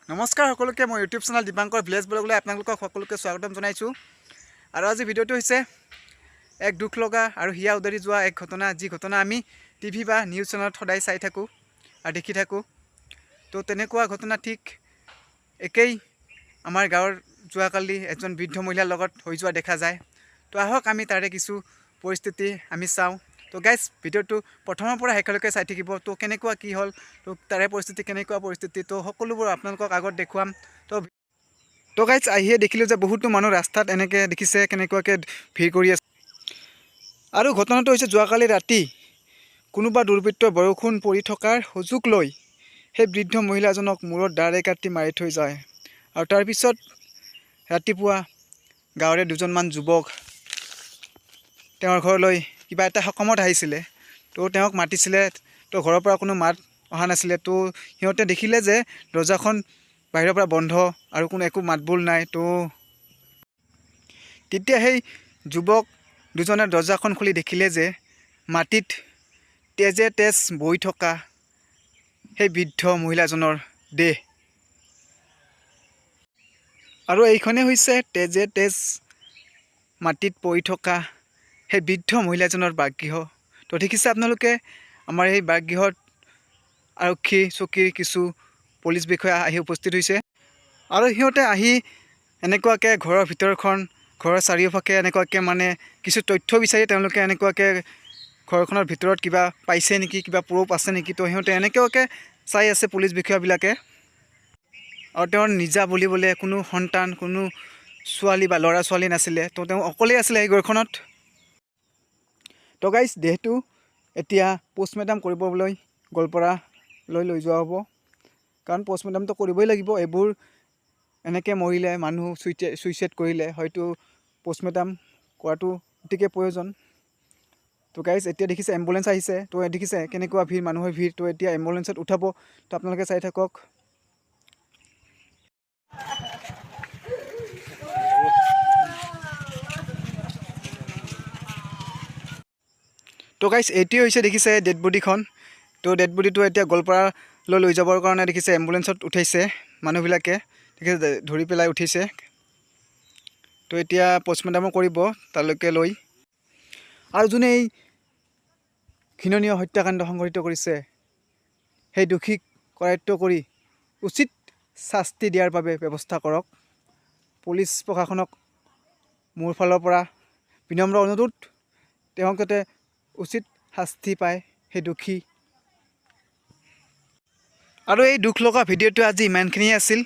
নমস্কাৰ সকলোকে মই ইউটিউব চেনেল দীপাংকৰ ভিলেজ ব্লগলৈ আপোনালোকক সকলোকে স্বাগতম জনাইছোঁ। আৰু আজি ভিডিঅ'টো হৈছে এক দুখ লগা আৰু হিয়া উদাৰি যোৱা এক ঘটনা, যি ঘটনা আমি টিভি বা নিউজ চেনেলত সদায় চাই থাকোঁ আৰু দেখি থাকোঁ। তো তেনেকুৱা ঘটনা ঠিক একেই আমাৰ গাঁৱৰ যোৱাকালি এজন বৃদ্ধ মহিলাৰ লগত হৈ যোৱা দেখা যায়। তো আহক আমি তাৰে কিছু পৰিস্থিতি আমি চাওঁ। তো গাইজ ভিডিঅ'টো প্ৰথমৰ পৰা শেষলৈকে চাই থাকিব। তো কেনেকুৱা কি হ'ল, তো তাৰে পৰিস্থিতি কেনেকুৱা পৰিস্থিতি, তো সকলোবোৰ আপোনালোকক আগত দেখুৱাম। তো গাইজ আহিয়ে দেখিলোঁ যে বহুতো মানুহ ৰাস্তাত এনেকৈ দেখিছে কেনেকুৱাকৈ ভিৰ কৰি আছে। আৰু ঘটনাটো হৈছে যোৱাকালি ৰাতি কোনোবা দুৰ্বৃত্তই বৰষুণ পৰি থকাৰ সুযোগ লৈ সেই বৃদ্ধ মহিলাজনক মূৰত দাৰে কাটি মাৰি থৈ যায়। আৰু তাৰপিছত ৰাতিপুৱা গাঁৱৰে দুজনমান যুৱক তেওঁৰ ঘৰলৈ কিবা এটা সকামত আহিছিলে। তো তেওঁক মাতিছিলে, তো ঘৰৰ পৰা কোনো মাত অহা নাছিলে। তো সিহঁতে দেখিলে যে দৰ্জাখন বাহিৰৰ পৰা বন্ধ আৰু কোনো একো মাতবোল নাই। তো তেতিয়া সেই যুৱক দুজনে দৰ্জাখন খুলি দেখিলে যে মাটিত তেজে তেজ বৈ থকা সেই বৃদ্ধ মহিলাজনৰ দেহ। আৰু এইখনেই হৈছে তেজে তেজ মাটিত পৰি থকা সেই বৃদ্ধ মহিলাজনৰ বাসগৃহ। তো দেখিছে আপোনালোকে আমাৰ এই বাসগৃহত আৰক্ষী চকীৰ কিছু পুলিচ বিষয়া আহি উপস্থিত হৈছে। আৰু সিহঁতে আহি এনেকুৱাকৈ ঘৰৰ ভিতৰখন, ঘৰৰ চাৰিওফাকে এনেকুৱাকৈ মানে কিছু তথ্য বিচাৰি তেওঁলোকে এনেকুৱাকৈ ঘৰখনৰ ভিতৰত কিবা পাইছে নেকি, কিবা প্ৰুফ আছে নেকি, তো সিহঁতে এনেকুৱাকৈ চাই আছে পুলিচ বিষয়াবিলাকে। আৰু তেওঁৰ নিজা বুলিবলৈ কোনো সন্তান, কোনো ছোৱালী বা ল'ৰা ছোৱালী নাছিলে। তো তেওঁ অকলেই আছিলে এই ঘৰখনত। তো গাইজ দেহটো এতিয়া পষ্টমৰ্টেম কৰিবলৈ গোৱালপাৰালৈ লৈ যোৱা হ'ব, কাৰণ পষ্টমৰ্টেমটো কৰিবই লাগিব। এইবোৰ এনেকৈ মৰিলে, মানুহ ছুইচাইড কৰিলে হয়তো পষ্টমৰ্টেম কৰাটো অতিকৈ প্ৰয়োজন। তো গাইজ এতিয়া দেখিছে এম্বুলেঞ্চ আহিছে। তো দেখিছে কেনেকুৱা ভিৰ, মানুহৰ ভিৰ। তো এতিয়া এম্বুলেঞ্চত উঠাব, তো আপোনালোকে চাই থাকক। তো গাইজ এইটোৱে হৈছে দেখিছে ডেড বডিখন। তো ডেড বডিটো এতিয়া গোৱালপাৰালৈ লৈ যাবৰ কাৰণে দেখিছে এম্বুলেঞ্চত উঠাইছে মানুহবিলাকে, দেখিছে ধৰি পেলাই উঠিছে। তো এতিয়া পষ্টমৰ্টেমো কৰিব তালৈকে লৈ। আৰু যোনে এই ঘৃণনীয় হত্যাকাণ্ড সংঘটিত কৰিছে সেই দোষীক কৰায়ত্ব কৰি উচিত শাস্তি দিয়াৰ বাবে ব্যৱস্থা কৰক। পুলিচ প্ৰশাসনক মোৰ ফালৰ পৰা বিনম্ৰ অনুৰোধ, তেওঁক যাতে উচিত শাস্তি পায় সেই দোষী। আৰু এই দুখ লগা ভিডিঅ'টো আজি ইমানখিনিয়ে আছিল।